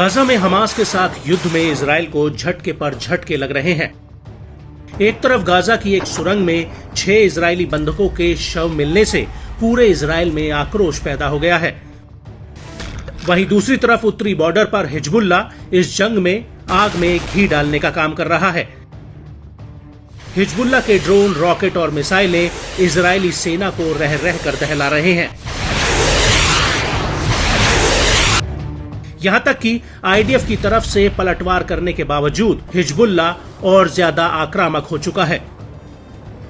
Gaza में Hamas के साथ युद्ध में इजराइल को झटके पर झटके लग रहे हैं। एक तरफ गाजा की एक सुरंग में 6 इजरायली बंधकों के शव मिलने से पूरे इजराइल में आक्रोश पैदा हो गया है। वहीं दूसरी तरफ उत्तरी बॉर्डर पर हिजबुल्ला इस जंग में आग में घी डालने का काम कर रहा है। हिजबुल्ला के ड्रोन, रॉकेट और मिसाइलें इजरायली सेना को रह रह कर दहला रहे हैं। यहां तक कि आईडीएफ की तरफ से पलटवार करने के बावजूद हिजबुल्ला और ज्यादा आक्रामक हो चुका है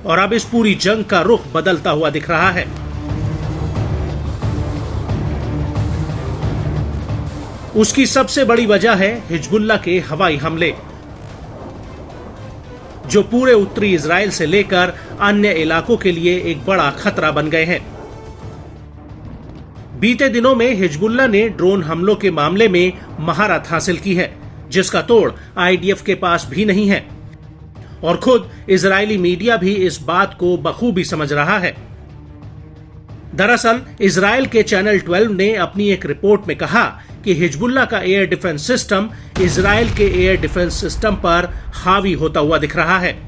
और अब इस पूरी जंग का रुख बदलता हुआ दिख रहा है। उसकी सबसे बड़ी वजह है हिजबुल्ला के हवाई हमले, जो पूरे उत्तरी इजराइल से लेकर अन्य इलाकों के लिए एक बड़ा खतरा बन गए हैं। बीते दिनों में हिजबुल्ला ने ड्रोन हमलों के मामले में महारत हासिल की है, जिसका तोड़ आईडीएफ के पास भी नहीं है और खुद इजरायली मीडिया भी इस बात को बखूबी समझ रहा है। दरअसल इजराइल के चैनल 12 ने अपनी एक रिपोर्ट में कहा कि हिजबुल्ला का एयर डिफेंस सिस्टम इजराइल के एयर डिफेंस सिस्टम पर हावी होता हुआ दिख रहा है।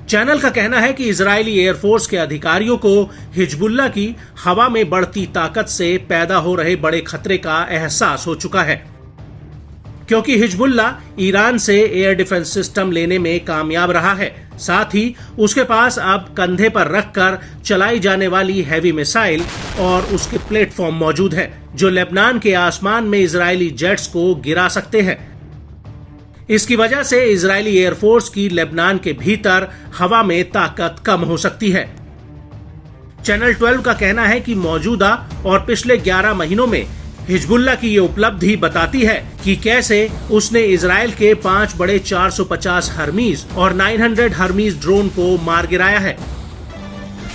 चैनल का कहना है कि इजरायली एयरफोर्स के अधिकारियों को हिजबुल्ला की हवा में बढ़ती ताकत से पैदा हो रहे बड़े खतरे का एहसास हो चुका है, क्योंकि हिजबुल्ला ईरान से एयर डिफेंस सिस्टम लेने में कामयाब रहा है। साथ ही उसके पास अब कंधे पर रखकर चलाई जाने वाली हैवी मिसाइल और उसके प्लेटफॉर्म मौजूद है, जो लेबनान के आसमान में इजरायली जेट्स को गिरा सकते हैं। इसकी वजह से इजरायली एयरफोर्स की लेबनान के भीतर हवा में ताकत कम हो सकती है। चैनल 12 का कहना है कि मौजूदा और पिछले 11 महीनों में हिजबुल्ला की ये उपलब्धि बताती है कि कैसे उसने इजराइल के 5 बड़े 450 हर्मीज और 900 हर्मीज ड्रोन को मार गिराया है।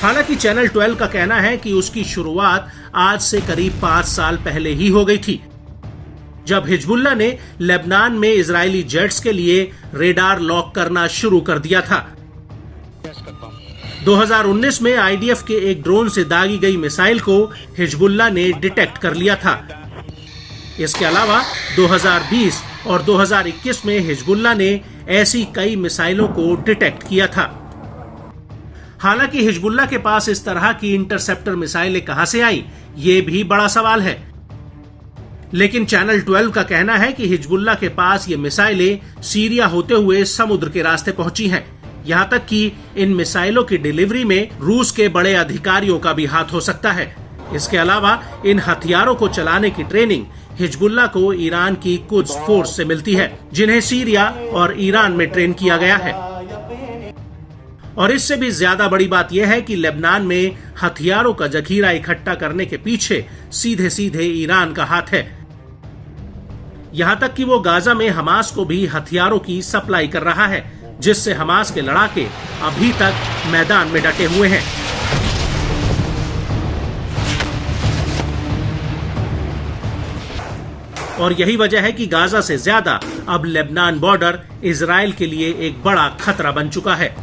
हालांकि चैनल 12 का कहना है कि उसकी शुरुआत आज से करीब 5 साल पहले ही हो गई थी, जब हिजबुल्ला ने लेबनान में इजरायली जेट्स के लिए रेडार लॉक करना शुरू कर दिया था। 2019 में आईडीएफ के एक ड्रोन से दागी गई मिसाइल को हिजबुल्ला ने डिटेक्ट कर लिया था। इसके अलावा 2020 और 2021 में हिजबुल्ला ने ऐसी कई मिसाइलों को डिटेक्ट किया था। हालांकि हिजबुल्ला के पास इस तरह की इंटरसेप्टर मिसाइलें कहां से आई, ये भी बड़ा सवाल है। लेकिन चैनल 12 का कहना है कि हिजबुल्ला के पास ये मिसाइलें सीरिया होते हुए समुद्र के रास्ते पहुंची हैं। यहां तक कि इन मिसाइलों की डिलीवरी में रूस के बड़े अधिकारियों का भी हाथ हो सकता है। इसके अलावा इन हथियारों को चलाने की ट्रेनिंग हिजबुल्ला को ईरान की कुद्स फोर्स से मिलती है, जिन्हें सीरिया और ईरान में ट्रेन किया गया है। और इससे भी ज्यादा बड़ी बात यह है कि लेबनान में हथियारों का जखीरा इकट्ठा करने के पीछे सीधे सीधे ईरान का हाथ है। यहां तक कि वो गाजा में हमास को भी हथियारों की सप्लाई कर रहा है, जिससे हमास के लड़ाके अभी तक मैदान में डटे हुए हैं। और यही वजह है कि गाजा से ज्यादा अब लेबनान बॉर्डर इजराइल के लिए एक बड़ा खतरा बन चुका है।